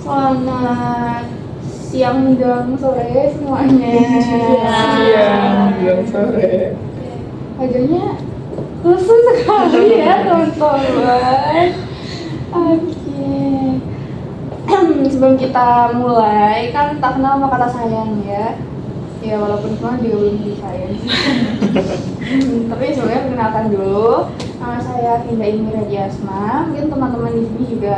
Selamat siang menjelang sore semuanya. Siang menjelang sore. Wajahnya lusuh sekali ya teman-teman. Oke. Sebelum kita mulai, kan tak kenal sama kata sayang ya. Ya walaupun kenal juga belum disayang. Tapi sebenarnya perkenalkan dulu. Nama saya Hinda Imi Radiasma. Mungkin teman-teman di sini juga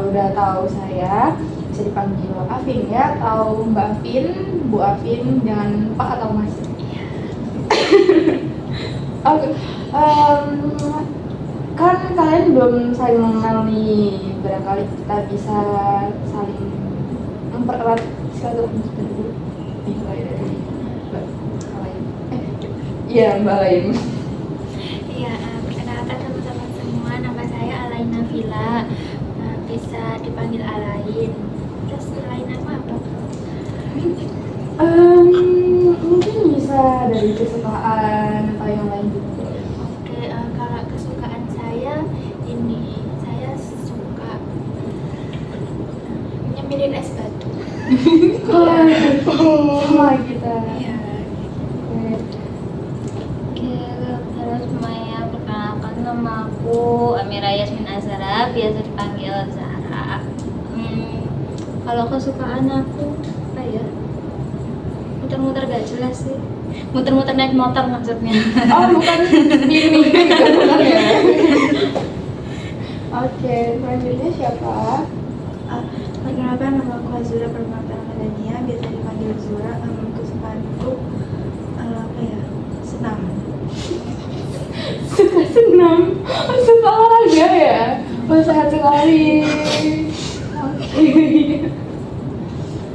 udah tahu saya. Bisa dipanggil Afin ya, atau Mbak Afin, Bu Afin, jangan Pak atau Mas. Oke. Kan kalian belum saling mengenal nih. Barangkali kita bisa saling mempererat silaturahmi dulu. Dimulai dari Mbak Lain. Iya, Mbak Lain. Iya, perkenalkan teman-teman semua, nama saya Alaina Vila, bisa dipanggil Alain. Terus Alain apa? Mungkin bisa dari kesukaan atau yang lain juga. Oke, kalau kesukaan saya ini, saya suka nyemilin es batu. Sama kita. Iya. Oke, terus Maya, perkenalkan nama aku Amira Yasmin Azhara, biasa dipanggil Zara. Kalau kesukaan aku apa ya? Muter-muter gak jelas sih. Muter-muter naik motor maksudnya. Oh, bukan ini gitu bukan ya. Oke, selanjutnya siapa? Perkenalkan, nama aku Azura Permata Ramadhania, biasa dipanggil Zura. Kesukaanku apa ya? Senam. Suka senam, suka olahraga ya. Oh, sehat sekali. Oke.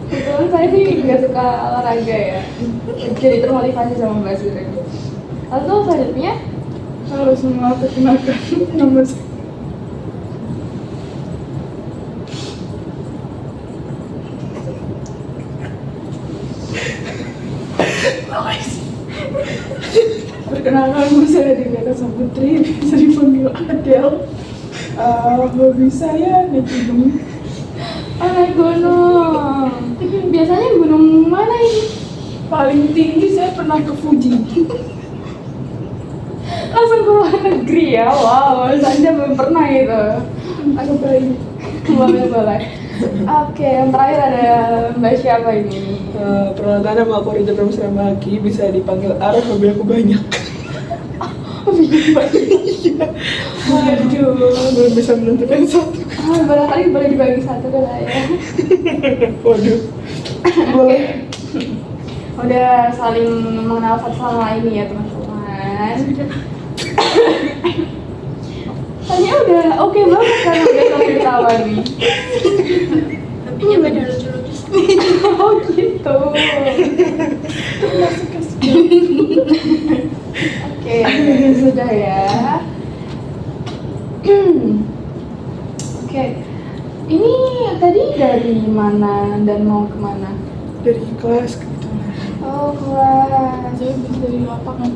Kebetulan saya sih juga suka olahraga ya. Jadi termotivasi sama Mbak Zura. Lalu selanjutnya, Halo semua, perkenalkan nama saya. Perkenalkan nama saya Divya Saputri, bisa dipanggil Adel. Hobi saya naik gunung. naik gunung. Biasanya gunung mana ini? Paling tinggi saya pernah ke Fuji. Langsung ke luar negeri ya. Wow, saya belum pernah itu. Aku baik. Boleh. Oke, yang terakhir ada Mbak siapa ini? Perkenalkan nama aku Rija Pramesra Mahaki, bisa dipanggil Ar, hobi aku banyak. Waduh. Belum bisa menentukan satu. Barangkali boleh dibagi satu kan ya. Waduh. Oke. Udah saling mengenal satu sama lain ya teman-teman. Tanya udah oke banget kan udah sampai ketawa nih. Tapi pada lucu-lucu sih. Oh gitu. Oke, sudah ya. Oke, ini tadi dari mana dan mau kemana? Dari kelas kebetulan. Oh, kelas. Saya bisa dari lapangan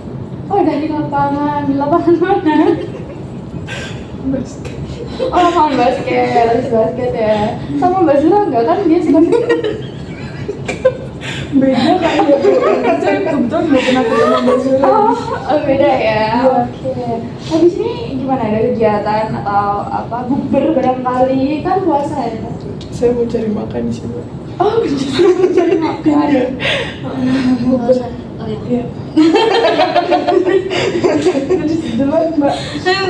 Oh, dari lapangan. Di lapangan mana? basket. Oh, lapangan basket ya. Sama Mbak Zura enggak kan dia suka Beda kan ya. Saya kebetulan nggak pernah ketemu Basura. Oh, beda ya. Iya. Oke. Habis ini gimana, ada kegiatan atau apa? Bukber barangkali kan puasa ya. Saya mau cari makan di sini. Oh, justru mau cari makan. Oh iya. Iya. Terus duluan Mbak.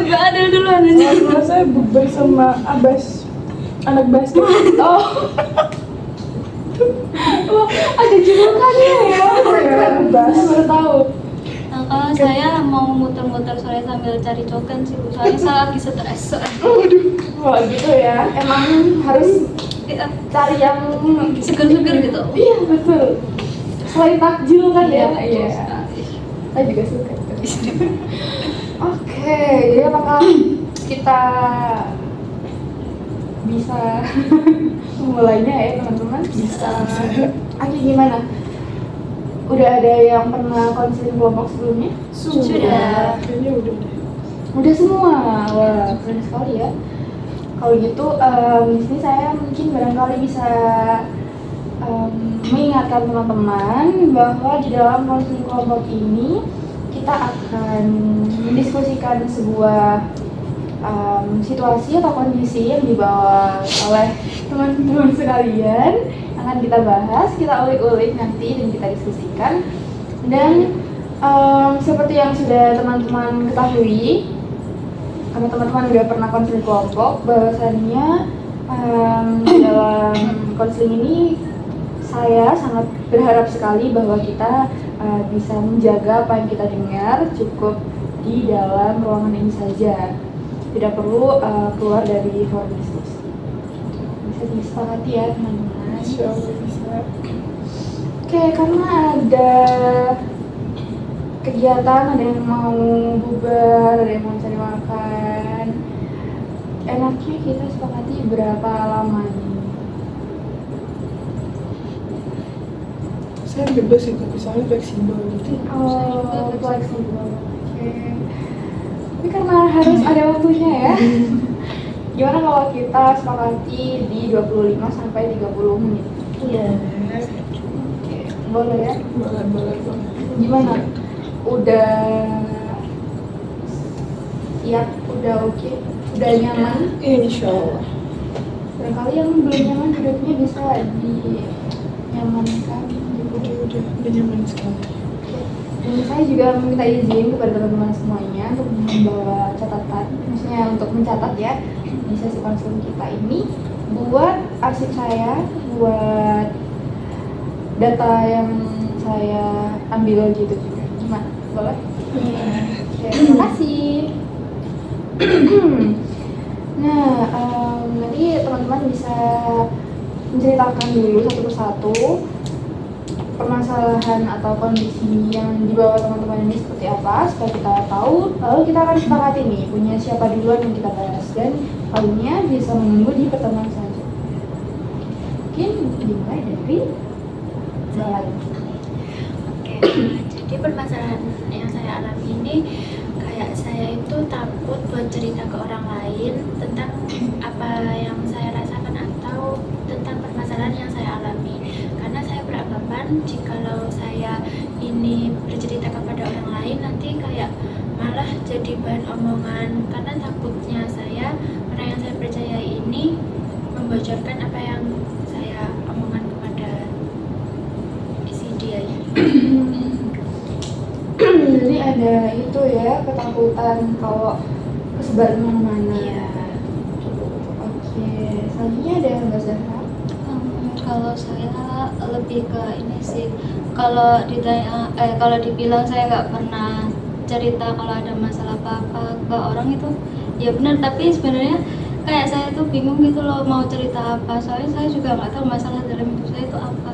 Mbak Adel duluan aja. Kalau saya bukber sama Abbas, anak basket. Oh. Wah, ada julukannya ya. Abbas. Saya baru tahu. Nah, kalau saya mau muter-muter sore sambil cari cokan sih, soalnya saya lagi stres. Wah, gitu ya. Emang harus cari yang Seger-seger gitu. Iya, betul. Selain takjil kan ya. Iya. Saya juga suka. Oke, jadi apakah kita bisa memulainya ya teman-teman? Bisa. Oke, gimana? Udah ada yang pernah konseling kelompok sebelumnya? Sudah. Kayaknya udah deh. Udah semua. Wah, keren sekali ya. Kalau gitu, di sini saya mungkin barangkali bisa mengingatkan teman-teman bahwa di dalam konseling kelompok ini kita akan mendiskusikan sebuah situasi atau kondisi yang dibawa oleh teman-teman sekalian. Akan kita bahas, kita ulik-ulik nanti dan kita diskusikan. Dan seperti yang sudah teman-teman ketahui, karena teman-teman udah pernah konseling kelompok, bahwasannya dalam konseling ini saya sangat berharap sekali bahwa kita bisa menjaga apa yang kita dengar cukup di dalam ruangan ini saja, tidak perlu keluar dari forum diskusi. Bisa disepakati ya teman-teman? Bisa. Oke, karena ada kegiatan, ada yang mau bubar, ada yang mau cari makan, enaknya kita sepakati berapa lama nih? Saya bebas sih, tapi soalnya fleksibel gitu. Oh, fleksibel. Oke. Tapi karena harus ada waktunya ya. Gimana kalau kita sepakati di 25 sampai 30 menit? Iya. Oke, boleh ya? Boleh. Gimana? Udah siap? Udah oke? Udah nyaman? Insya Allah. Barangkali yang belum nyaman hidupnya bisa dinyamankan gitu. Udah nyaman sekali. Dan saya juga meminta izin kepada teman-teman semuanya untuk membawa catatan, maksudnya untuk mencatat ya di sesi konseling kita ini, buat arsip saya, buat data yang saya ambil gitu juga. Gimana? Boleh? Oke, terima kasih. Nah, nanti teman-teman bisa menceritakan dulu satu persatu permasalahan atau kondisi yang dibawa teman-teman ini seperti apa, supaya kita tahu, lalu kita akan sepakati nih punya siapa duluan yang kita bahas, dan lalunya bisa menunggu di pertemuan selanjutnya. Mungkin dimulai dari saya. Oke, jadi permasalahan yang saya alami ini kayak saya itu takut buat cerita ke orang lain tentang apa yang saya rasakan atau tentang permasalahan yang saya alami, karena saya beranggapan jikalau saya ini bercerita kepada orang lain nanti kayak malah jadi bahan omongan, karena takutnya saya, orang yang saya percaya ini membocorkan apa yang saya omongkan kepada isi dia ini. Jadi ada itu ya, ketakutan kalau kesebar mana-mana. Iya. Oke, selanjutnya ada yang Mbak Zahra. Kalau saya lebih ke ini sih, kalau ditanya, kalau dibilang saya nggak pernah cerita kalau ada masalah apa-apa ke orang itu, ya benar. Tapi sebenarnya kayak saya tuh bingung gitu loh mau cerita apa, soalnya saya juga nggak tahu masalah dalam hidup saya itu apa.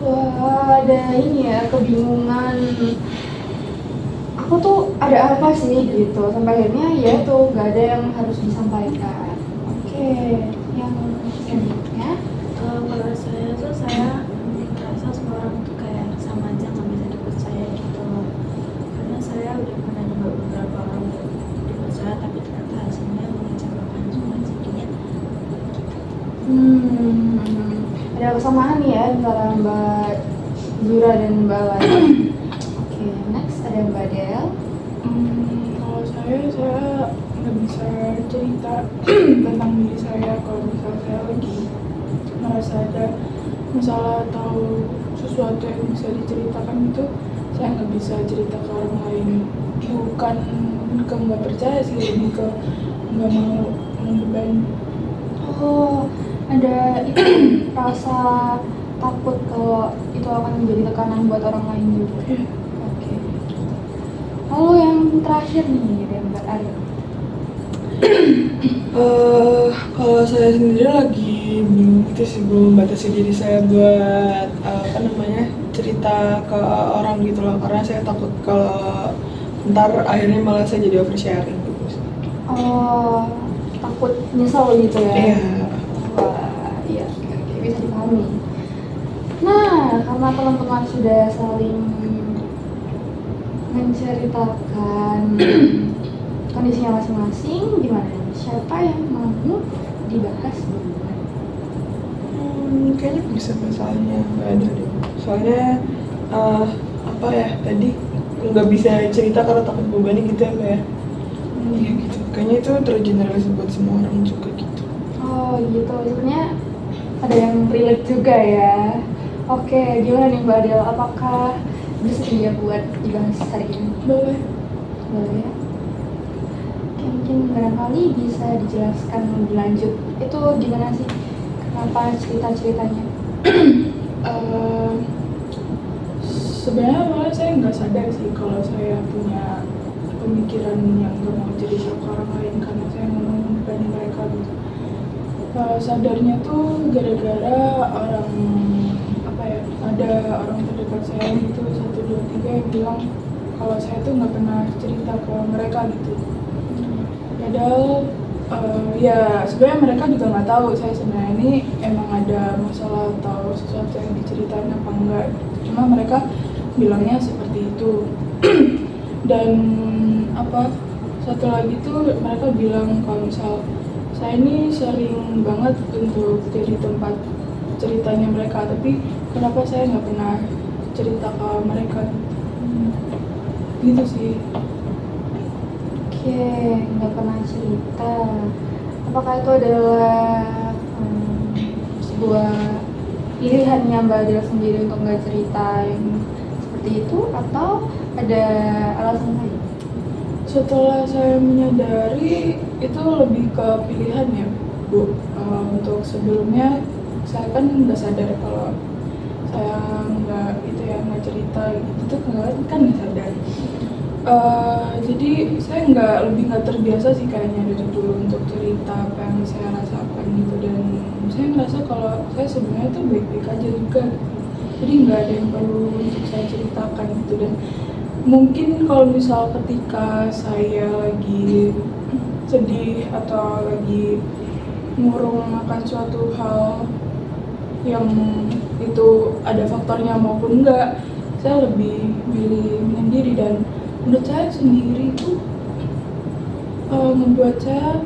Wah, ada ini ya, kebingungan. Aku tuh ada apa sih gitu, sampai akhirnya ya tuh nggak ada yang harus disampaikan. Oke, yang selanjutnya. Kalau saya tuh saya merasa semua orang tuh kayak sama aja, nggak bisa dipercaya gitu loh. Karena saya udah pernah nyoba beberapa orang untuk dipercaya, tapi ternyata hasilnya mengecewakan semua jadinya. Ada kesamaan nih ya antara Mbak Zura dan Mbak Laya. Oke, next ada Mbak Del. Kalau saya nggak bisa cerita tentang diri saya kalau misalnya saya lagi merasa ada masalah atau sesuatu yang bisa diceritakan itu, saya nggak bisa cerita ke orang lain. Bukan ke nggak percaya sih, lebih ke nggak mau membebani. Oh, ada itu rasa takut kalau itu akan menjadi tekanan buat orang lain juga. Iya. Oke. Lalu yang terakhir nih dari Mbak Arya. Kalau saya sendiri lagi bingung gitu sih, belum membatasi diri saya buat cerita ke orang gitu loh, karena saya takut kalau ntar akhirnya malah saya jadi oversharing gitu sih. Oh, takut nyesel gitu ya? Iya. Wah, iya, oke, bisa dipahami. Nah, karena teman-teman sudah saling menceritakan kondisinya masing-masing, gimana nih? siapa yang mau dibahas duluan? Kayaknya bisa masalahnya nggak ada deh. Soalnya apa ya tadi nggak bisa cerita karena takut beban gitu ya Mbak ya. Iya gitu. Kayaknya itu tergeneralisasi buat semua orang juga gitu. Oh gitu, sebenarnya ada yang relate juga ya. Oke, gimana nih Mbak Adel? Apakah bersedia buat dibahas hari ini? Boleh. Boleh ya? Oke, mungkin barangkali bisa dijelaskan lebih lanjut. Itu gimana sih? Kenapa cerita-ceritanya? Sebenarnya malah saya nggak sadar sih kalau saya punya pemikiran yang nggak mau cerita ke orang lain karena saya ngomong depan mereka gitu. Sadarnya tuh gara-gara orang apa ya, ada orang terdekat saya gitu 1, 2, 3 yang bilang kalau saya tuh nggak pernah cerita ke mereka gitu. Padahal ya sebenarnya mereka juga nggak tahu saya sebenarnya ini emang ada masalah atau sesuatu yang diceritain apa enggak. Cuma mereka bilangnya seperti itu. Dan apa satu lagi tuh mereka bilang kalau misal saya ini sering banget untuk jadi tempat ceritanya mereka, tapi kenapa saya nggak pernah cerita ke mereka gitu sih. Oke, nggak pernah cerita. Apakah itu adalah sebuah pilihannya Mbak Adel sendiri untuk nggak cerita yang seperti itu, atau ada alasan lain? Setelah saya menyadari itu lebih ke pilihan ya Bu. Untuk sebelumnya saya kan nggak sadar kalau saya nggak cerita gitu kan nggak sadar. Jadi saya nggak terbiasa sih kayaknya dari dulu untuk cerita apa yang saya rasakan gitu, dan saya ngerasa kalau saya sebenarnya tuh baik-baik aja juga, jadi nggak ada yang perlu untuk saya ceritakan gitu. Dan mungkin kalau misal ketika saya lagi sedih atau lagi murung akan suatu hal yang itu ada faktornya maupun enggak, saya lebih milih menyendiri. Dan menurut saya sendiri itu membuat saya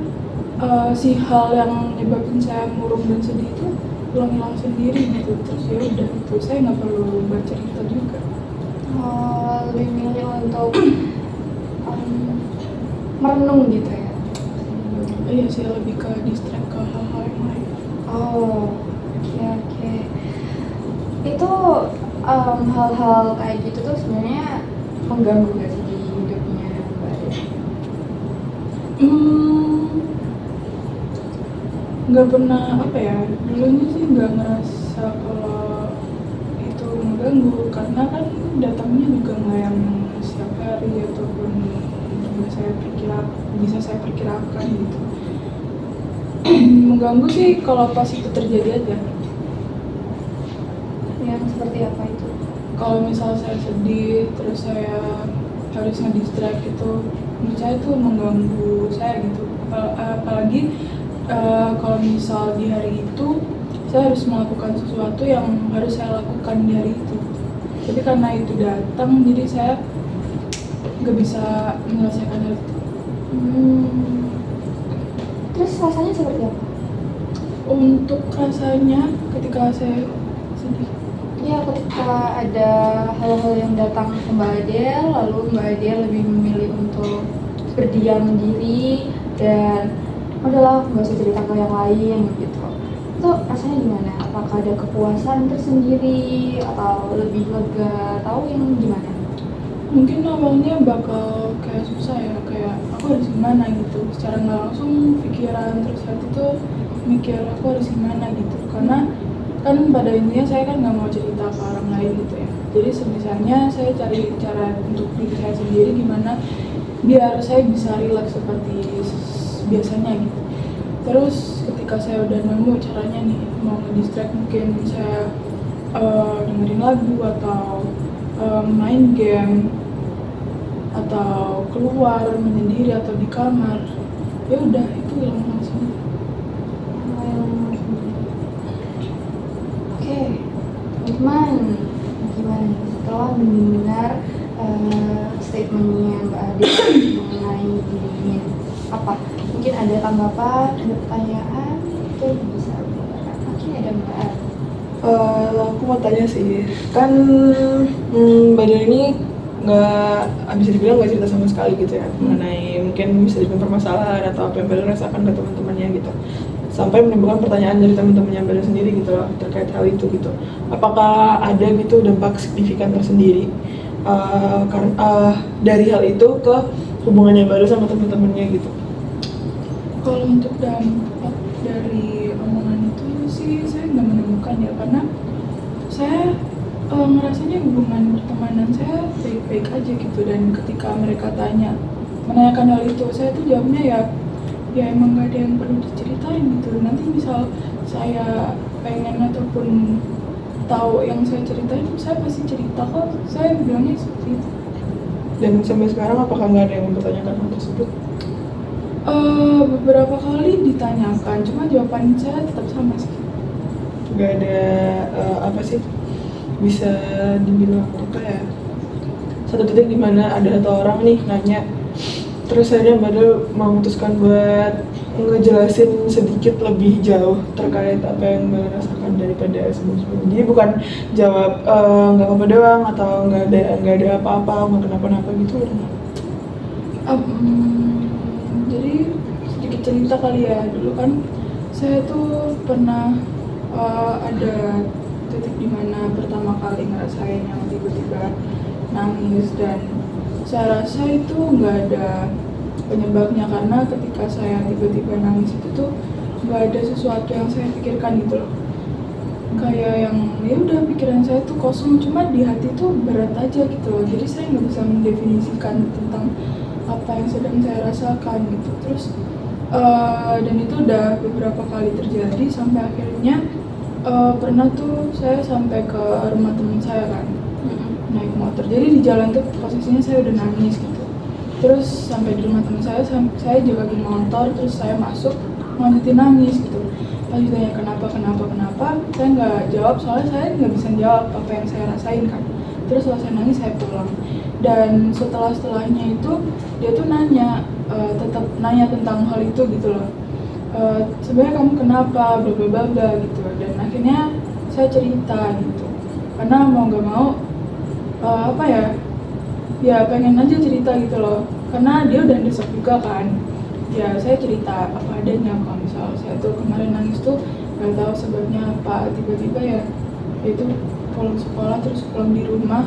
si hal yang menyebabkan saya murung dan sedih itu hilang sendiri gitu. Terus ya udah itu saya nggak perlu bercerita juga. Lebih milih untuk merenung gitu ya? Iya sih, lebih ke distract ke hal-hal yang lain. Oke. Itu hal-hal kayak gitu tuh sebenarnya mengganggu nggak sih di hidupnya Mbak Adel? Nggak pernah apa ya, dulunya sih nggak ngerasa kalau itu mengganggu karena kan datangnya juga nggak yang setiap hari ataupun bisa saya perkirakan gitu. Mengganggu sih kalau pas itu terjadi aja. Yang seperti apa itu? Kalau misal saya sedih terus saya harus ngedistract gitu, menurut saya itu mengganggu saya gitu. Apalagi kalau misal di hari itu saya harus melakukan sesuatu yang harus saya lakukan di hari itu, tapi karena itu datang jadi saya nggak bisa menyelesaikan hal itu. Terus rasanya seperti apa? Untuk rasanya ketika saya sedih, Ya, ketika ada hal-hal yang datang ke Mbak Adel, lalu Mbak Adel lebih memilih untuk berdiam diri dan udahlah nggak usah cerita ke yang lain gitu. Itu rasanya gimana? Apakah ada kepuasan tersendiri atau lebih lega? Tahu yang gimana? mungkin awalnya bakal kayak susah ya, kayak aku harus gimana gitu. Secara nggak langsung pikiran terus hati tuh mikir aku harus gimana gitu, karena kan pada intinya saya kan nggak mau cerita ke orang lain gitu ya. Jadi sebisanya saya cari cara untuk diri saya sendiri gimana biar saya bisa relax seperti biasanya gitu. Terus ketika saya udah nemu caranya nih, mau nge-distract, mungkin saya dengerin lagu atau main game atau keluar menyendiri atau di kamar, ya udah itu hilang langsung. Oke, gimana setelah mendengar statementnya Mbak Adel mengenai dirinya, apa? Mungkin ada tanggapan, ada pertanyaan, itu bisa boleh. Oke, ada Mbak. Aku mau tanya sih, kan Mbak Del ini bisa dibilang nggak cerita sama sekali gitu ya mengenai mungkin bisa dibilang permasalahan atau apa yang Mbak Del rasakan ke teman-temannya gitu, sampai menimbulkan pertanyaan dari teman-temannya Mbak Del sendiri gitu loh terkait hal itu gitu. Apakah ada gitu dampak signifikan tersendiri karena dari hal itu ke hubungannya Mbak Del sama teman-temannya gitu? Kalau untuk dampak dari omongan itu sih saya nggak menemukan ya, karena saya ngerasanya hubungan pertemanan saya baik-baik aja gitu. Dan ketika mereka menanyakan hal itu, saya tuh jawabnya ya emang nggak ada yang perlu diceritain gitu. Nanti misal saya pengen ataupun tahu yang saya ceritain, saya pasti cerita kok, saya bilangnya seperti itu. Dan sampai sekarang apakah nggak ada yang mempertanyakan hal tersebut? Beberapa kali ditanyakan, cuma jawaban saya tetap sama sih. Nggak ada apa sih, bisa dibilang apa ya, satu titik dimana ada satu orang nih nanya, terus akhirnya Mbak Del memutuskan buat ngejelasin sedikit lebih jauh terkait apa yang Mbak Del rasakan daripada sebelum-sebelumnya. Jadi bukan jawab nggak apa-apa doang atau nggak ada apa-apa, nggak kenapa-napa gitu. Jadi sedikit cerita kali ya, dulu kan saya tuh pernah ada titik dimana pertama kali ngerasain yang tiba-tiba nangis, dan saya rasa itu nggak ada penyebabnya, karena ketika saya tiba-tiba nangis itu tuh nggak ada sesuatu yang saya pikirkan gitu loh. Kayak yang ya udah pikiran saya tuh kosong, cuma di hati tuh berat aja gitu loh. Jadi saya nggak bisa mendefinisikan tentang apa yang sedang saya rasakan gitu. Terus dan itu udah beberapa kali terjadi sampai akhirnya pernah tuh saya sampai ke rumah teman saya kan, naik motor. Jadi di jalan tuh posisinya saya udah nangis gitu. Terus sampai di rumah teman saya juga lagi motor, terus saya masuk lanjutin nangis gitu. Pas ditanya kenapa, saya nggak jawab, soalnya saya nggak bisa jawab apa yang saya rasain kan. Terus setelah saya nangis saya pulang, dan setelahnya itu dia tuh tetap nanya tentang hal itu gitu loh. Sebenarnya kamu kenapa, bla bla bla bla gitu. Dan akhirnya saya cerita gitu, karena mau nggak mau ya pengen aja cerita gitu loh, karena dia udah desak juga kan. Ya saya cerita apa adanya, kalau misal saya tuh kemarin nangis tuh nggak tahu sebabnya apa, tiba-tiba ya itu pulang sekolah terus pulang di rumah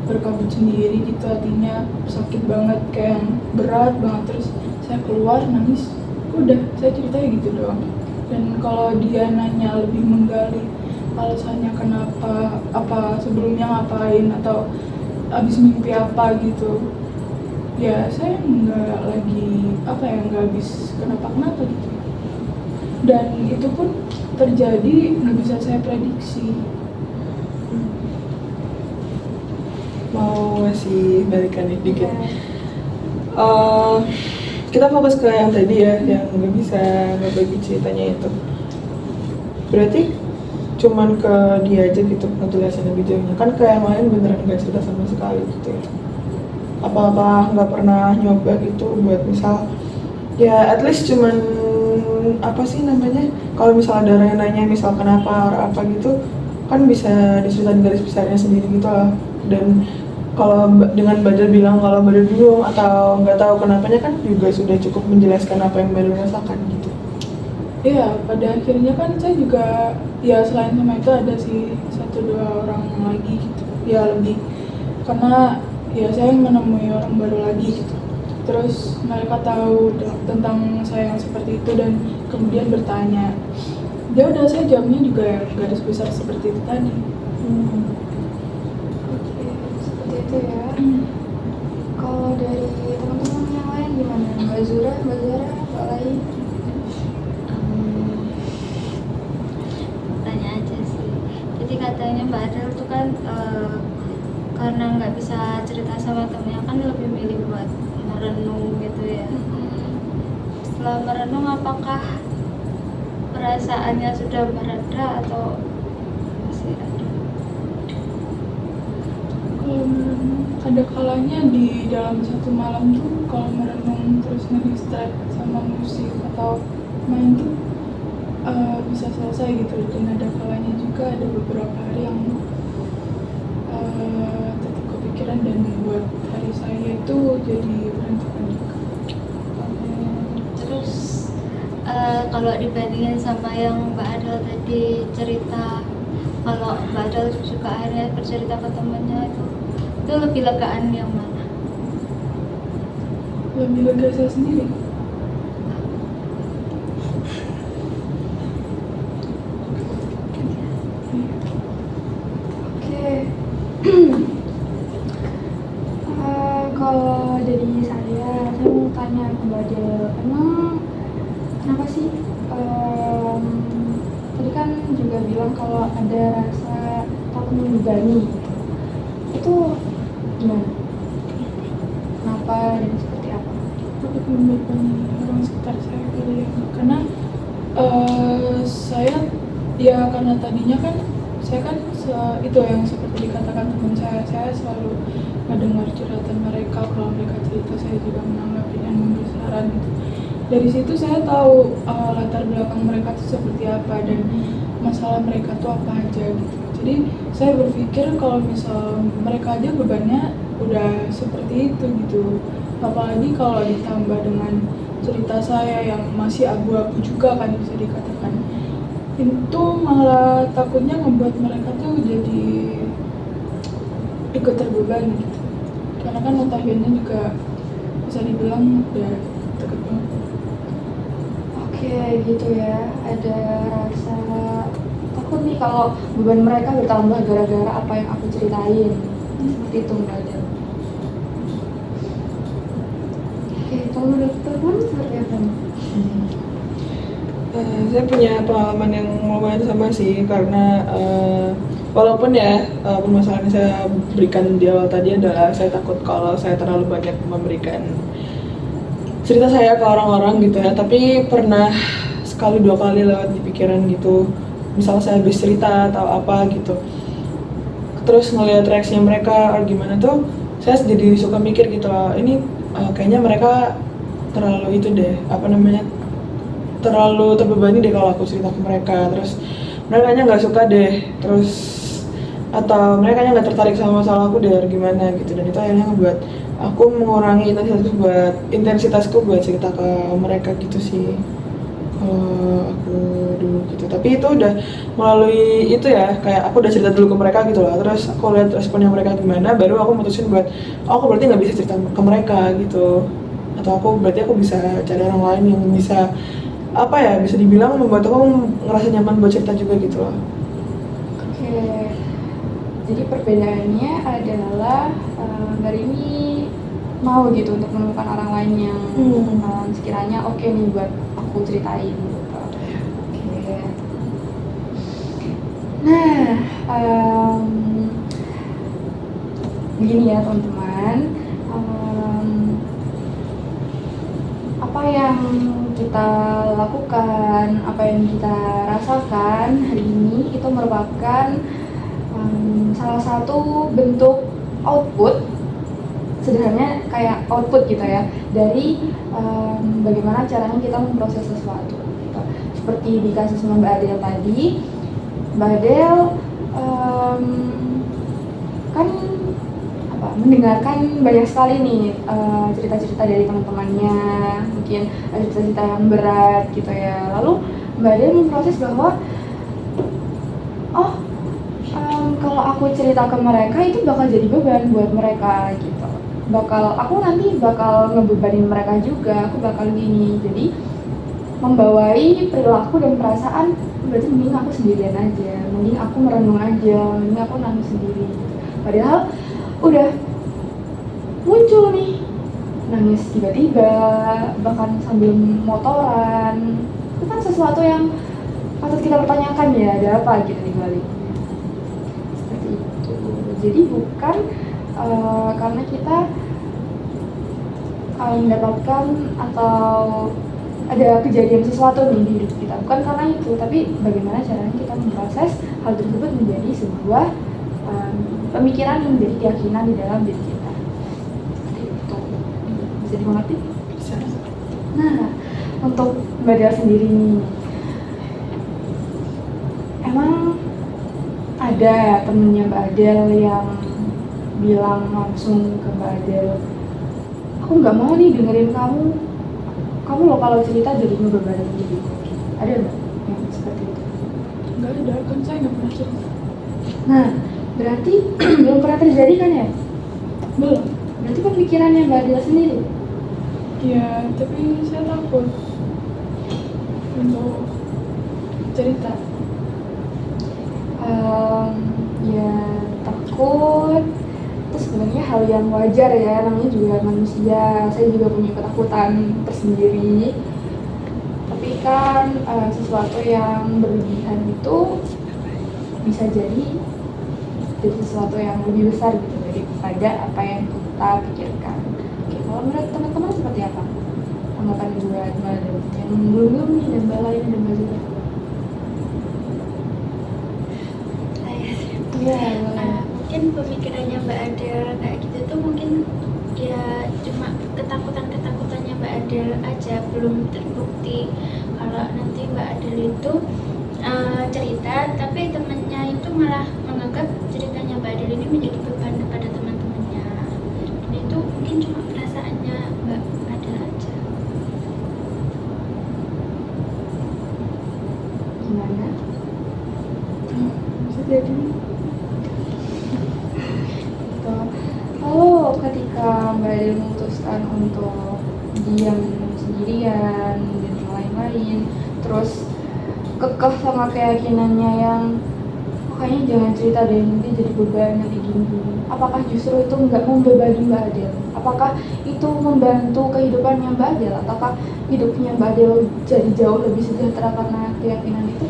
berkabut sendiri gitu, hatinya sakit banget kayak yang berat banget. Terus saya keluar nangis, udah saya ceritanya gitu doang. Dan kalau dia nanya lebih menggali alasannya kenapa, apa sebelumnya ngapain atau abis mimpi apa gitu, ya saya nggak habis kenapa gitu. Dan itu pun terjadi nggak bisa saya prediksi. Mau ngasih balikan nih dikit. Kita fokus ke yang tadi ya, yang nggak bagi ceritanya itu. Berarti cuman ke dia aja gitu ngejelasin lebih jauhnya, kan ke yang lain beneran nggak cerita sama sekali gitu ya? Apakah nggak pernah nyoba gitu buat misal ya at least cuman apa sih namanya, kalau misal ada orang yang nanya misal kenapa apa gitu kan bisa diceritain garis besarnya sendiri gitu lah. Dan kalau dengan Mbak Del bilang kalau Mbak Del bingung atau nggak tahu kenapanya kan juga sudah cukup menjelaskan apa yang Mbak Del rasakan gitu. Iya, pada akhirnya kan saya juga, ya selain sama itu ada sih 1-2 orang lagi gitu, ya lebih, karena ya saya menemui orang baru lagi gitu. Terus mereka tahu tentang saya yang seperti itu dan kemudian bertanya. Ya udah saya jawabnya juga garis besar seperti itu tadi. Oke, seperti itu ya. Kalau dari teman-teman yang lain gimana? Mbak Zura, Mbak lain? Tanya aja sih. Jadi katanya Mbak Adel tuh kan karena nggak bisa cerita sama temennya kan lebih milih buat merenung gitu ya. Setelah merenung apakah perasaannya sudah mereda atau masih ada? Kalau menurut ada kalanya di dalam satu malam tuh kalau merenung terus nge-distract sama musik atau main tuh bisa selesai gitu. Dan ada kalanya juga ada beberapa hari yang tetap kepikiran dan membuat hari saya itu jadi berantakan juga. Terus kalau dibandingin sama yang Mbak Adel tadi cerita, kalau Mbak Adel juga akhirnya bercerita ke temannya itu lebih legaan yang mana? Lebih lega saya sendiri. Oke. Kalau dari saya mau tanya ke Mbak Del, emang kenapa sih tadi kan juga bilang kalau ada rasa takut membebani itu gimana? Kenapa dan seperti apa? Takut membebani orang sekitar saya kali ya. Karena saya ya karena tadinya kan saya kan itu yang seperti dikatakan teman saya selalu mendengar curhatan mereka. Kalau mereka cerita saya juga menanggapi dan memberi saran gitu. Dari situ saya tahu latar belakang mereka tuh seperti apa dan masalah mereka tuh apa aja gitu. Jadi saya berpikir kalau misal mereka aja bebannya udah seperti itu gitu, apalagi kalau ditambah dengan cerita saya yang masih abu-abu juga kan bisa dikatakan, itu malah takutnya ngebuat mereka tuh jadi ikut terbebani gitu. Karena kan notabene juga bisa dibilang udah deket banget. Oke, gitu ya. Ada rasa takut nih kalau beban mereka bertambah gara-gara apa yang aku ceritain. Seperti itu Mbak Del. Oke, kalau dokter pun seperti apa nih? Saya punya pengalaman yang lumayan sama sih, karena walaupun ya permasalahan yang saya berikan di awal tadi adalah saya takut kalau saya terlalu banyak memberikan cerita saya ke orang-orang gitu ya, tapi pernah sekali dua kali lewat di pikiran gitu, misalnya saya habis cerita atau apa gitu, terus ngelihat reaksinya mereka gimana tuh, saya jadi suka mikir gitu loh, ini kayaknya mereka terlalu itu deh, apa namanya, terlalu terbebani deh kalau aku cerita ke mereka, terus mereka kayaknya nggak suka deh, terus atau mereka kayaknya nggak tertarik sama masalah aku deh gimana gitu, dan itu akhirnya ngebuat aku mengurangi intensitasku buat cerita ke mereka gitu sih. Aku dulu gitu, tapi itu udah melalui itu ya, kayak aku udah cerita dulu ke mereka gitu lah, terus aku lihat responnya mereka gimana, baru aku mutusin buat aku berarti nggak bisa cerita ke mereka gitu, atau aku berarti aku bisa cari orang lain yang bisa apa ya, bisa dibilang membuat aku ngerasa nyaman buat cerita juga gitu loh. Oke, jadi perbedaannya adalah Mbak ini mau gitu untuk menemukan orang lain yang sekiranya oke nih buat aku ceritain gitu. Oke. Nah, begini ya teman-teman, apa yang kita lakukan, apa yang kita rasakan hari ini itu merupakan salah satu bentuk output, sederhananya kayak output gitu ya, dari bagaimana caranya kita memproses sesuatu gitu. Seperti di kasusnya Mbak Adel tadi, Mbak Adel kan mendengarkan banyak sekali nih cerita-cerita dari teman-temannya, mungkin ada cerita-cerita yang berat gitu ya, lalu Mbak Adel memproses bahwa kalau aku cerita ke mereka itu bakal jadi beban buat mereka gitu, aku nanti bakal ngebebanin mereka juga, aku bakal gini, jadi membawai perilaku dan perasaan, berarti mending aku sendirian aja, mending aku merenung aja, mending aku nangis sendiri gitu. Padahal udah muncul nih nangis tiba-tiba, bahkan sambil motoran, itu kan sesuatu yang patut kita pertanyakan ya, ada apa gitu di baliknya. Seperti itu. Jadi bukan karena kita mendapatkan atau ada kejadian sesuatu nih di hidup kita, bukan karena itu, tapi bagaimana caranya kita memproses hal tersebut menjadi sebuah pemikiran yang menjadi keyakinan di dalam diri kita. Bisa dimengerti? Bisa. Nah, untuk Mbak Del sendiri nih, emang ada ya temennya Mbak Del yang bilang langsung ke Mbak Del, aku nggak mau nih dengerin kamu loh kalau cerita jadi ngebebanin diri. Ada nggak yang seperti itu? Nggak ada, kan saya nggak pernah cerita. Nah, berarti belum pernah terjadi kan ya? Belum. Berarti pemikirannya Mbak Del sendiri. Ya, tapi saya takut untuk cerita. Ya takut itu sebenarnya hal yang wajar ya, namanya juga manusia. Saya juga punya ketakutan tersendiri, tapi kan sesuatu yang berlebihan itu bisa jadi sesuatu yang lebih besar gitu daripada apa yang kita pikirkan. Oke, kalau menurut teman-teman seperti apa tanggapan buat Mbak Del yang belum nih, dan Mbak lain dan Mbak juga? Saya Iya, boleh. mungkin pemikirannya Mbak Adel kayak gitu tuh mungkin ya cuma ketakutannya Mbak Adel aja, belum terbukti kalau nanti Mbak Adel itu cerita tapi temennya itu malah menganggap ceritanya Mbak Adel ini menjadi beban kepada teman-temannya. Dan itu mungkin cuma perasaannya Mbak Adel aja. Gimana? Bisa jadi. Gitu. Lalu ketika Mbak Adel memutuskan untuk diam sendirian dan yang lain-lain, terus kekeh sama keyakinannya yang kayaknya jangan cerita deh, nanti jadi beban, nanti gini-gini. Apakah justru itu nggak membebani Mbak Adel? Apakah itu membantu kehidupannya Mbak Adel? Ataukah hidupnya Mbak Adel jadi jauh lebih sejahtera karena keyakinan itu?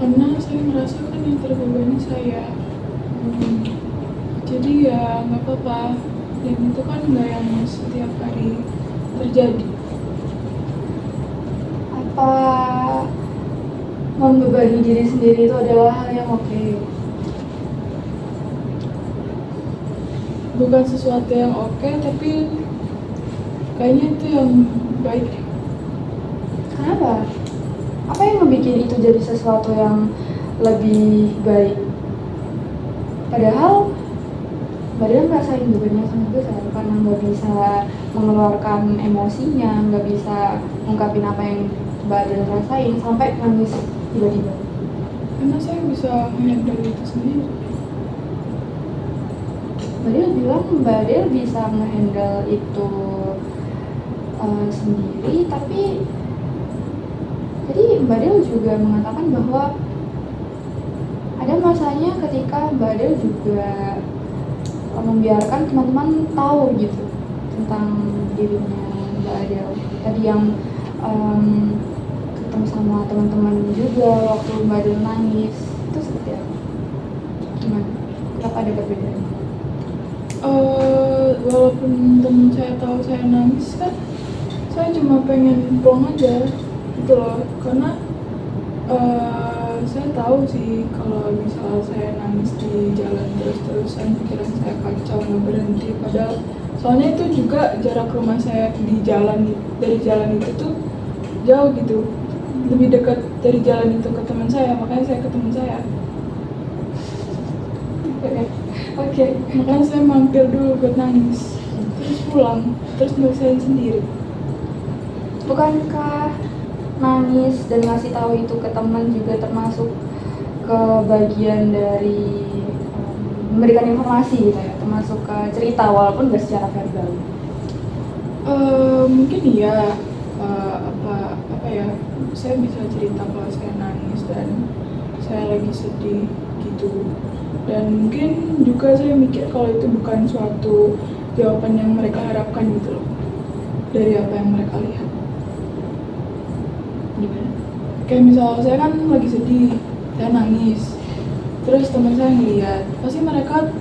Karena saya merasakan yang terbebani saya. Jadi ya nggak apa-apa. Dan itu kan nggak yang setiap hari terjadi. Apa membebani diri sendiri itu adalah hal yang oke? Bukan sesuatu yang oke, tapi kayaknya itu yang baik. Kenapa? Apa yang membuat itu jadi sesuatu yang lebih baik? Padahal Mbak Adel ngerasain bebannya sangat besar karena nggak bisa mengeluarkan emosinya, nggak bisa ngungkapin apa yang Mbak Adel rasain sampai nangis tiba-tiba. Karena saya bisa handle itu sendiri. Mbak Adel bilang Mbak Adel bisa ngehandle itu sendiri, tapi jadi Mbak Adel juga mengatakan bahwa ada masanya ketika Mbak Adel juga membiarkan teman-teman tahu gitu tentang dirinya Mbak Adel. Tadi yang ketemu sama teman-teman juga waktu Mbak Adel nangis, itu seperti apa? Gimana? Kenapa ada perbedaan? Walaupun teman saya tahu saya nangis kan, saya cuma pengen pulang aja gitu loh. Karena saya tahu sih kalau misal saya nangis di jalan terus-terusan pikiran saya kacau nggak berhenti. Padahal soalnya itu juga jarak rumah saya dari jalan itu tuh jauh gitu, lebih dekat dari jalan itu ke teman saya, makanya saya ke teman saya. Oke. Makanya saya mampir dulu buat nangis, terus pulang, terus nyelesain sendiri. Bukankah nangis dan ngasih tahu itu ke teman juga termasuk ke bagian dari memberikan informasi gitu ya, termasuk ke cerita walaupun nggak secara verbal? Mungkin iya, apa ya, saya bisa cerita kalau saya nangis dan saya lagi sedih gitu. Dan mungkin juga saya mikir kalau itu bukan suatu jawaban yang mereka harapkan gitu loh, dari apa yang mereka lihat. Gimana? Kayak misal saya kan lagi sedih, saya nangis, terus teman saya ngeliat, pasti mereka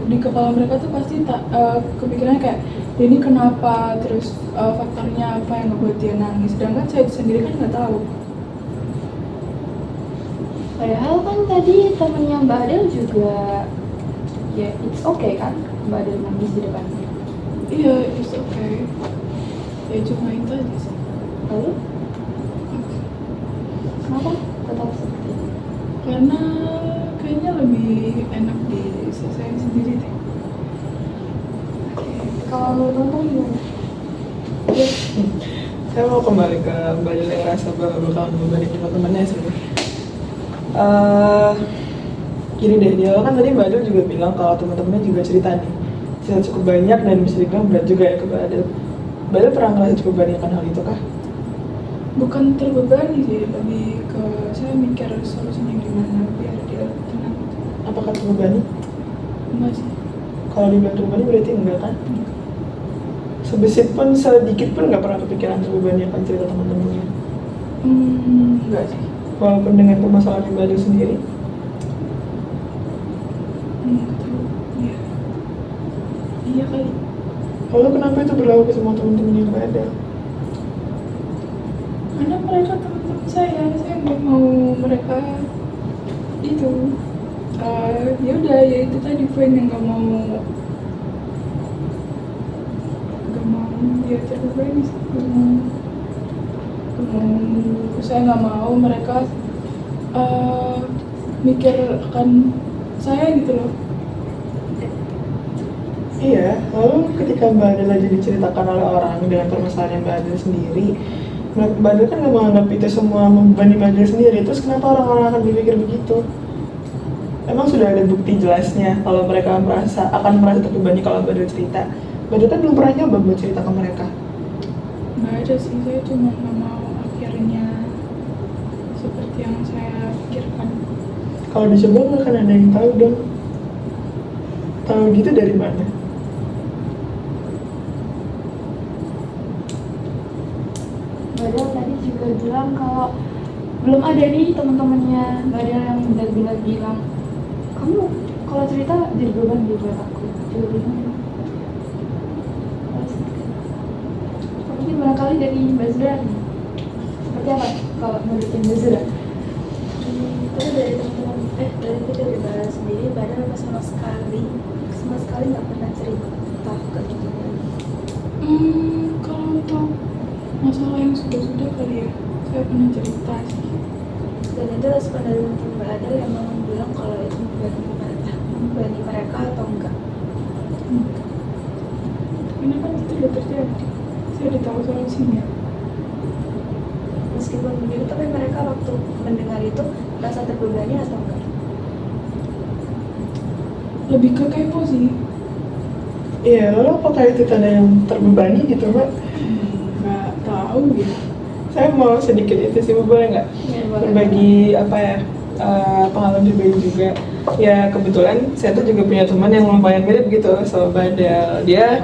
di kepala mereka tuh pasti kepikirannya kayak ini kenapa, terus faktornya apa yang ngebuat dia nangis, sedangkan saya sendiri kan nggak tahu. Padahal kan tadi temennya Mbak Adel juga ya it's okay kan Mbak Adel nangis di depannya, Iya, it's okay. Ya cuma itu aja sih. Lalu kenapa tetap seperti itu? Karena kayaknya lebih enak diselesaikan sendiri deh. Kalau menurut Tonton gimana? Saya mau kembali ke Badal yang rasa bahwa bakal membebani teman-temannya sih. Gini deh, dia kan tadi Badal juga bilang kalau teman-temannya juga cerita nih, cerita cukup banyak dan bisa dibilang berat juga ya ke Badal. Badal pernah ngerasa cukup banyak akan hal itu kah? Bukan terbebani sih, lebih ke saya mikir solusinya gimana biar dia tenang. Apakah terbebani? Enggak sih. Kalau dibilang terbebani berarti enggak kan? Sebesit pun, sedikit pun nggak pernah kepikiran terbebani akan cerita teman-temannya. Enggak sih. Walaupun dengan permasalahan yang Badal sendiri. Enggak tahu. Iya. Iya kali. Lalu kenapa itu berlaku ke semua teman-teman yang Badal? Karena mereka teman-teman saya nggak mau mereka itu. Ya udah, ya itu tadi poin yang nggak mau dia terbebani sih. Saya nggak mau mereka mikir akan saya gitu loh. Iya, lalu ketika Mbak Adel lagi diceritakan oleh orang dengan permasalahan Mbak Adel sendiri, Mbak Adel kan nggak menganggap itu semua membebani Mbak Adel sendiri, terus kenapa orang-orang akan berpikir begitu? Emang sudah ada bukti jelasnya kalau mereka akan merasa terbebani kalau Mbak Adel cerita. Mbak Adel kan belum pernah nyoba buat cerita ke mereka. Nggak ada sih, saya cuma nggak mau akhirnya seperti yang saya pikirkan. Kalau dicoba nggak akan ada yang tahu dong. Tahu gitu dari mana? Badal tadi juga bilang kalau belum ada nih teman-temannya Badal yang benar-benar bilang kamu kalau cerita jadi beban di buat aku. Juga bingung. Mungkin barangkali dari Mbak Zura nih. Seperti apa kalau menurut Mbak Zura? Itu dari teman-teman dari Badal sendiri, Badal sama sekali nggak pernah cerita ke kita. Kalau untuk masalah yang sudah kali ya, saya pernah cerita sih. Dan itu respon dari teman Badal yang memang bilang kalau itu membebani mereka atau enggak. Ini kan itu udah terjadi. Saya udah tahu solusinya. Meskipun begitu, tapi mereka waktu mendengar itu merasa terbebani atau enggak? Lebih ke kepo sih. Iya, lalu apakah itu tanda yang terbebani gitu Mbak? Nggak tahu gitu. Saya mau sedikit itu sih, boleh nggak? Berbagi apa ya, pengalaman pribadi juga. Ya kebetulan saya tuh juga punya teman yang lumayan mirip gitu sama Badal. Dia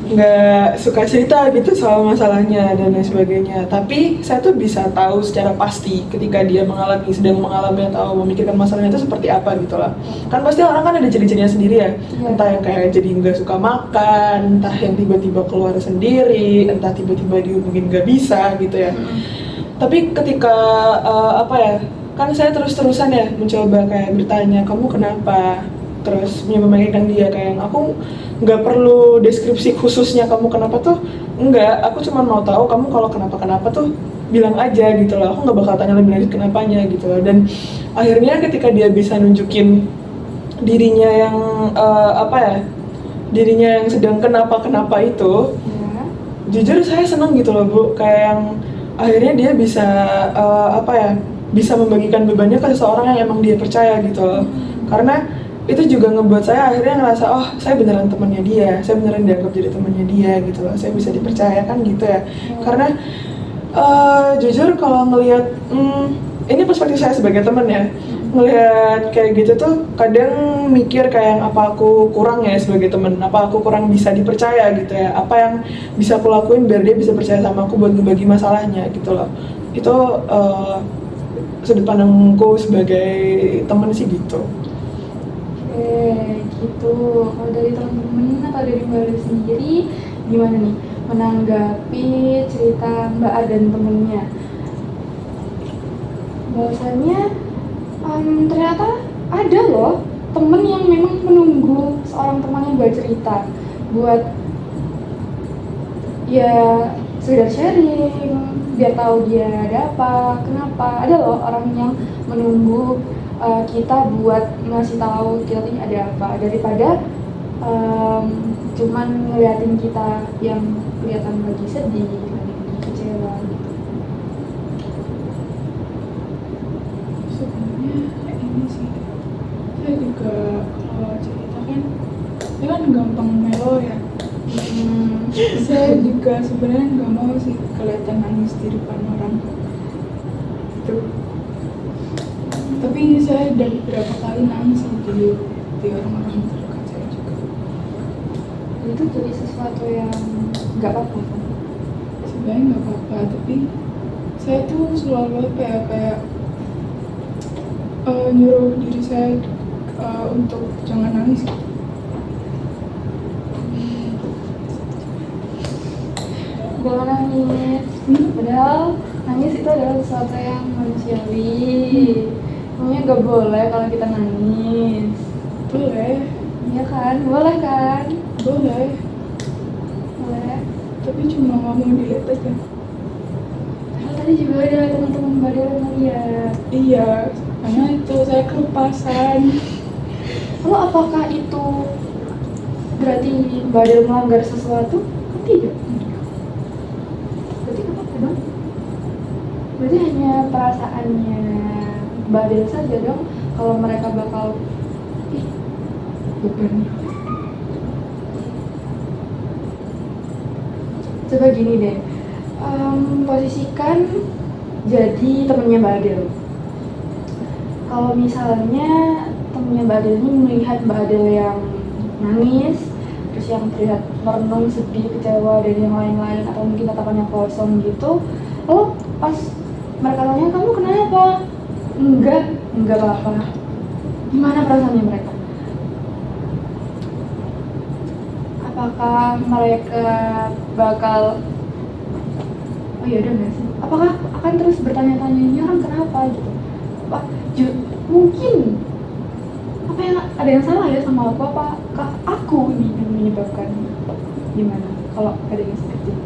nggak suka cerita gitu soal masalahnya dan lain sebagainya. Tapi saya tuh bisa tahu secara pasti ketika dia sedang mengalami atau memikirkan masalahnya itu seperti apa gitu lah. Kan pasti orang kan ada ciri-cirinya sendiri ya. Entah yang kayak jadi nggak suka makan, entah yang tiba-tiba keluar sendiri, entah tiba-tiba dihubungin nggak bisa gitu ya. Tapi ketika kan saya terus-terusan ya mencoba kayak bertanya, kamu kenapa? Terus membayangkan dia kayak aku nggak perlu deskripsi khususnya kamu kenapa tuh, enggak, aku cuma mau tahu kamu kalau kenapa tuh bilang aja gitu loh, aku nggak bakal tanya lebih lanjut kenapanya gitu loh. Dan akhirnya ketika dia bisa nunjukin dirinya yang dirinya yang sedang kenapa itu, jujur saya seneng gitu loh Bu, kayak yang akhirnya dia bisa bisa membagikan bebannya ke seseorang yang emang dia percaya gitu loh. Karena itu juga ngebuat saya akhirnya ngerasa, oh saya beneran temannya dia, saya beneran dianggap jadi temannya dia gitu loh, saya bisa dipercayakan gitu ya. Karena jujur kalau ngelihat ini perspektif saya sebagai teman ya, ngelihat kayak gitu tuh kadang mikir kayak apa aku kurang ya sebagai teman, apa aku kurang bisa dipercaya gitu ya, apa yang bisa aku lakuin biar dia bisa percaya sama aku buat ngebagi masalahnya gitu loh. Itu sudut pandangku sebagai teman sih gitu. Gitu. Kalau dari teman-teman atau dari Mbak Ada sendiri gimana nih menanggapi cerita Mbak A dan temennya? Bahwasannya ternyata ada loh temen yang memang menunggu seorang temannya bercerita buat ya sekedar sharing biar tahu dia ada apa, kenapa. Ada loh orang yang menunggu kita buat ngasih tahu kita ini ada apa daripada cuman ngeliatin kita yang kelihatan lagi sedih, lagi kecewa gitu. Sebenarnya ini sih, saya juga kalau cerita kan, saya kan gampang melo ya. Saya juga sebenarnya nggak mau sih kelihatan nangis di depan orang. Tuh. Tapi saya udah beberapa kali nangis di orang-orang terdekat saya juga. Itu jadi sesuatu yang nggak apa-apa kan? Sebenarnya nggak apa-apa, tapi saya tuh selalu kayak nyuruh diri saya untuk jangan nangis. Jangan nangis. Padahal nangis itu adalah sesuatu yang manusiawi. Pokoknya nggak boleh kalau kita nangis. Boleh, Iya kan? Boleh kan? boleh, Boleh. tapi cuma nggak mau dilihat aja. Padahal tadi juga ada teman-teman Badel yang ngeliat. Iya, karena itu saya kelepasan. Lalu apakah itu berarti Badel melanggar sesuatu? Kan tidak. Berarti nggak apa-apa dong. Berarti hanya perasaannya Badel saja dong. Kalau mereka bakal beban. Coba gini deh, posisikan jadi temennya Badel. Kalau misalnya temennya Badel ini melihat Badel yang nangis, terus yang terlihat merenung, sedih, kecewa, dan yang lain-lain, atau mungkin tatapannya kosong gitu, lalu pas mereka tanya, kamu kenapa? Enggak apa-apa. Gimana perasaannya mereka? Apakah mereka bakal oh iya udah nggak sih? Apakah akan terus bertanya-tanya ini orang kenapa gitu? Apa mungkin apa yang ada yang salah ya sama aku? Apakah aku ini yang menyebabkan gimana? Kalau ada yang seperti itu?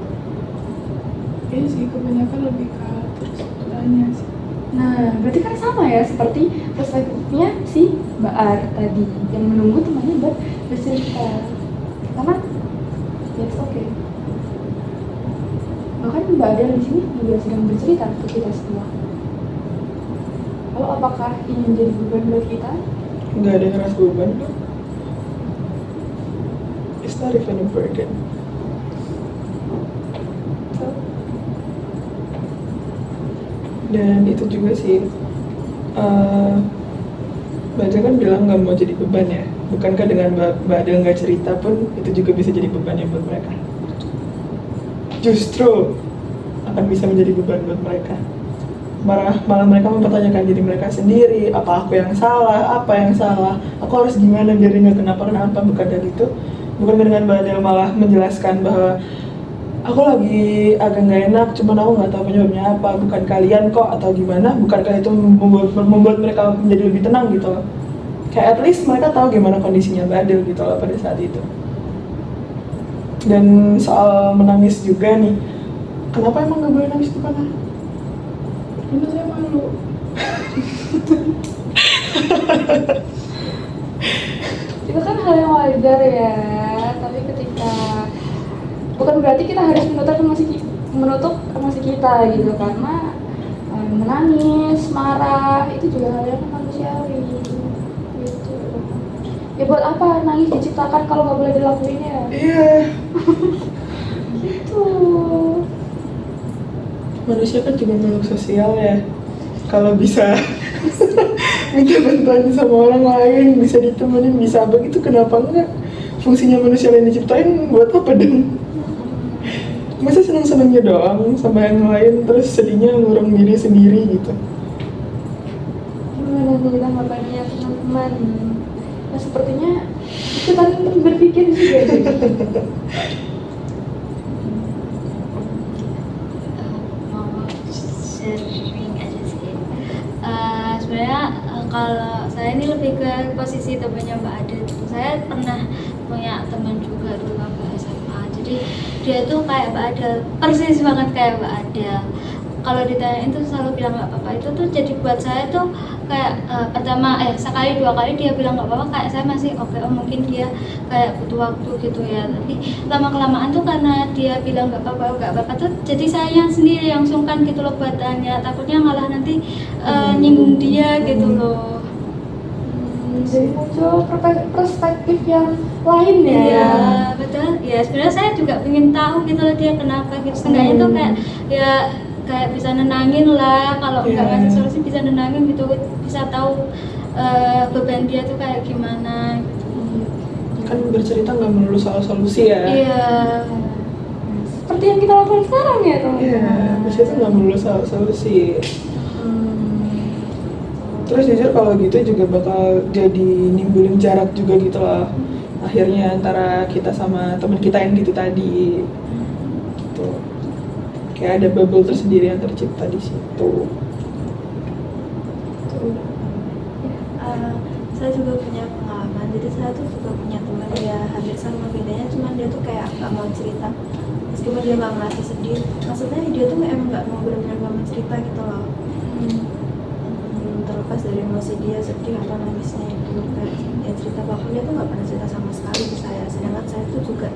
Iya sih, kebanyakan lebih ke terus bertanya sih. Nah, berarti kan sama ya seperti perspektifnya si Mbak Ar tadi yang menunggu temannya buat bercerita. Karena it's okay. Bahkan Mbak Adel di sini juga sedang bercerita ke kita semua. Lalu apakah ini menjadi beban buat kita? Nggak ada yang ngerasa beban kok. It's not even a burden. So, Dan itu juga sih Baca kan bilang nggak mau jadi beban ya. Bukankah dengan Mbak Adel nggak cerita pun itu juga bisa jadi beban ya buat mereka? Justru akan bisa menjadi beban buat mereka. Malah mereka mempertanyakan diri mereka sendiri, apa aku yang salah, aku harus gimana biar nggak kenapa-kenapa. Bukan dari itu, bukan dengan Mbak Adel malah menjelaskan bahwa aku lagi agak nggak enak, cuman aku nggak tahu penyebabnya apa, bukan kalian kok atau gimana. Bukankah itu membuat mereka menjadi lebih tenang gitu loh. Kayak at least mereka tahu gimana kondisinya Mbak Adel gitu loh pada saat itu. Dan soal menangis juga nih, kenapa emang nggak boleh nangis di depan? Karena saya malu. itu kan hal yang wajar ya. Tapi ketika bukan berarti kita harus menutup emosi kita gitu, karena menangis, marah itu juga hal yang manusiawi gitu. Ya buat apa nangis diciptakan kalau nggak boleh dilakuin ya? Iya. Gitu. Manusia kan juga makhluk sosial ya. Kalau bisa minta bantuan sama orang lain, bisa ditemenin, bisa begitu, kenapa enggak? Fungsinya manusia yang diciptain buat apa dong? Masa senang-senangnya doang sama yang lain, terus sedihnya ngurung diri sendiri gitu. Gimana nih tanggapannya teman-teman? Nah, sepertinya ikutan berpikir juga deh. Mau sharing aja sih. Sebenarnya kalau saya ini lebih ke posisi temannya Mbak Ade. Saya pernah punya teman juga dulu waktu SMA. Jadi dia tuh kayak Mbak Adel, persis banget kayak Mbak Adel. Kalau ditanyain tuh selalu bilang nggak apa-apa. Itu tuh jadi buat saya tuh kayak pertama sekali dua kali dia bilang nggak apa-apa, kayak saya masih oke, oh mungkin dia kayak butuh waktu gitu ya. Tapi lama kelamaan tuh karena dia bilang nggak apa-apa tuh jadi saya sendiri yang sungkan gitu loh buat tanya, takutnya malah nanti nyinggung dia gitu loh. Jadi muncul perspektif yang lain ya. Iya betul. Ya sebenarnya saya juga pengen tahu gitu loh dia kenapa gitu. Setengahnya tuh kayak bisa nenangin lah, kalau nggak ngasih solusi bisa nenangin gitu, bisa tahu beban dia tuh kayak gimana gitu. Kan bercerita nggak melulu soal solusi ya. Iya. Seperti yang kita lakukan sekarang ya teman-teman. Iya, bercerita nggak melulu soal solusi. Terus jujur kalau gitu juga bakal jadi nimbulin jarak juga gitu loh. Akhirnya antara kita sama teman kita yang gitu tadi. Gitu. Kayak ada bubble tersendiri yang tercipta di situ. Saya juga punya pengalaman, jadi saya tuh juga punya teman ya hampir sama, bedanya cuman dia tuh kayak nggak mau cerita meskipun dia nggak merasa sedih, maksudnya dia tuh emang nggak mau benar-benar nggak mau cerita gitu loh. Terlepas dari emosi dia sedih atau nangisnya itu, kayak dia cerita bahkan dia tuh nggak pernah cerita sama sekali ke saya, sedangkan saya tuh juga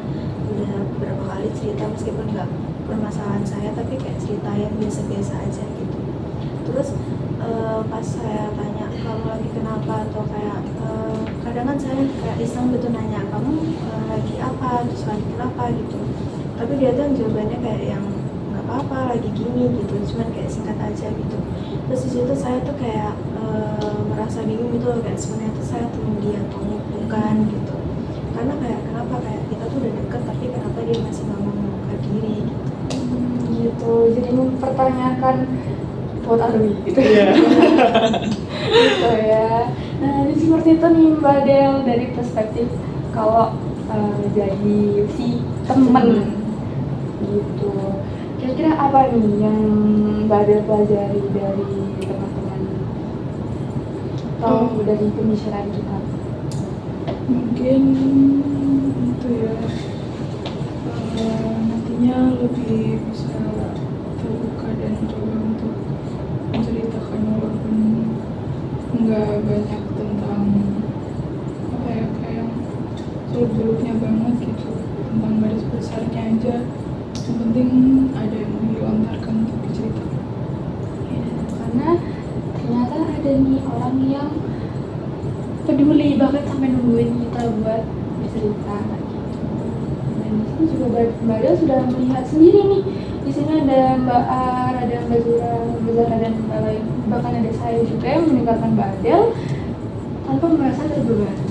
udah beberapa kali cerita meskipun nggak permasalahan saya, tapi kayak cerita yang biasa-biasa aja gitu. Terus pas saya tanya kamu lagi kenapa atau kayak kadang kan saya kayak iseng gitu nanya kamu lagi apa, terus lagi kenapa gitu, tapi dia tuh jawabannya kayak yang nggak apa-apa lagi gini gitu, cuman kayak singkat aja gitu. Terus di situ saya tuh kayak merasa bingung gitu loh, kayak sebenarnya tuh saya temen dia atau bukan gitu, karena kayak kenapa kayak kita tuh udah deket tapi kenapa dia masih nggak mau membuka diri Gitu, jadi mempertanyakan what are we gitu. Gitu ya. Nah, jadi seperti itu nih Mbak Del, dari perspektif kalau jadi si temen gitu. Kira-kira apa nih yang Mbak Del pelajari dari teman-teman atau dari pembicaraan kita? Mungkin itu ya, nantinya lebih bisa terbuka dan coba untuk menceritakan walaupun nggak banyak tentang apa ya, kayak seluk-beluknya banget gitu, tentang garis besarnya aja, yang penting ada yang dilontarkan untuk diceritakan. Ya, karena ternyata ada nih orang yang peduli bahkan sampai nungguin kita buat bercerita gitu. Dan di sini juga Mbak Del sudah melihat sendiri nih. Di sini ada Mbak Ar, ada Mbak Zara dan Mbak lain. Bahkan ada saya juga yang meninggalkan Mbak Del tanpa merasa terbebani.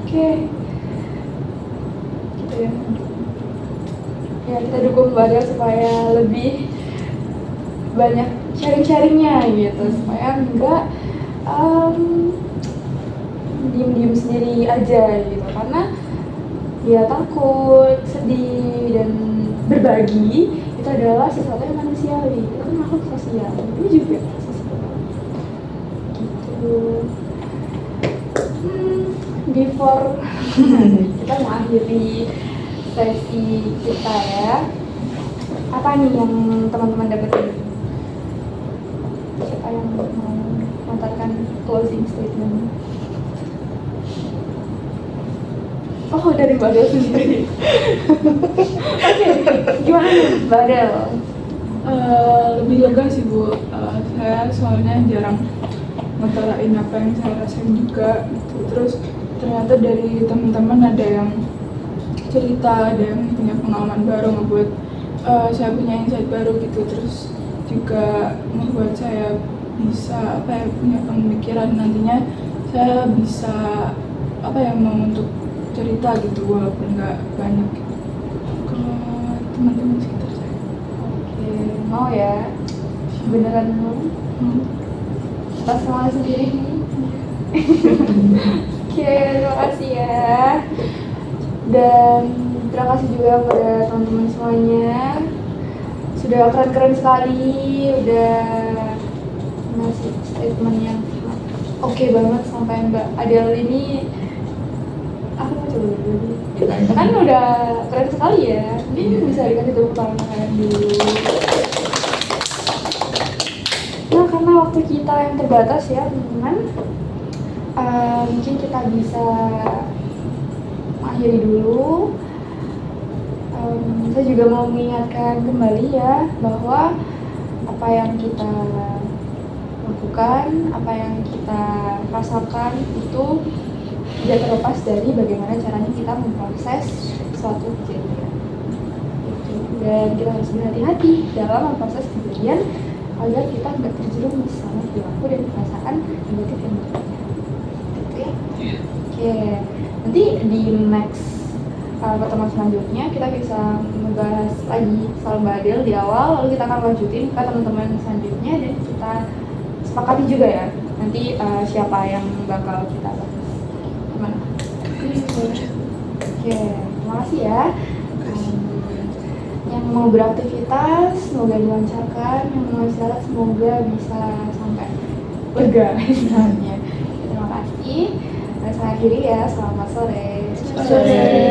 Oke. Gitu ya. Ya kita dukung Mbak Del supaya lebih banyak sharing-sharingnya gitu, supaya enggak diem-diem sendiri aja gitu, karena dia takut, sedih, dan berbagi itu adalah sesuatu yang manusiawi. Kita kan makhluk sosial, ini juga sosial gitu. Before kita mengakhiri sesi kita ya, apa nih yang teman-teman dapetin? Siapa yang mau melontarkan closing statement? Oh, dari Mbak Del sendiri. Oke, gimana nih Mbak Del? Lebih lega sih Bu, saya soalnya jarang ngutarain apa yang saya rasain juga gitu. Terus ternyata dari teman-teman ada yang cerita, ada yang punya pengalaman baru, ngebuat saya punya insight baru gitu. Terus juga membuat saya bisa punya pemikiran nantinya saya bisa mau untuk cerita gitu walaupun nggak banyak gitu ke teman-teman sekitar saya. Oke, mau ya? Beneran mau? Atas nama sendiri. Oke, terima kasih ya. Dan terima kasih juga kepada teman-teman semuanya. Sudah keren-keren sekali, udah ngasih statement yang oke banget sampai Mbak Adel ini. Aku mau tuh. Kita kan udah keren sekali ya. Ini bisa dikasih tepuk tangan kalian dulu. Nah, karena waktu kita yang terbatas ya teman-teman, mungkin kita bisa mengakhiri dulu. Saya juga mau mengingatkan kembali ya bahwa apa yang kita lakukan, apa yang kita rasakan itu tidak terlepas dari bagaimana caranya kita memproses suatu kejadian. Dan kita harus berhati-hati dalam memproses kejadian agar kita nggak terjerumus sama perilaku dan perasaan negatif yang berikutnya. Gitu ya. Oke, nanti di next pertemuan selanjutnya kita bisa membahas lagi soal Mbak Adel di awal, lalu kita akan lanjutin ke teman-teman selanjutnya dan kita sepakati juga ya nanti siapa yang bakal kita bahas. Gimana? Oke, terima kasih ya. Yang mau beraktivitas semoga dilancarkan, yang mau istirahat semoga bisa sampai lega istilahnya. Terima kasih. Saya akhiri ya, selamat sore. Sore.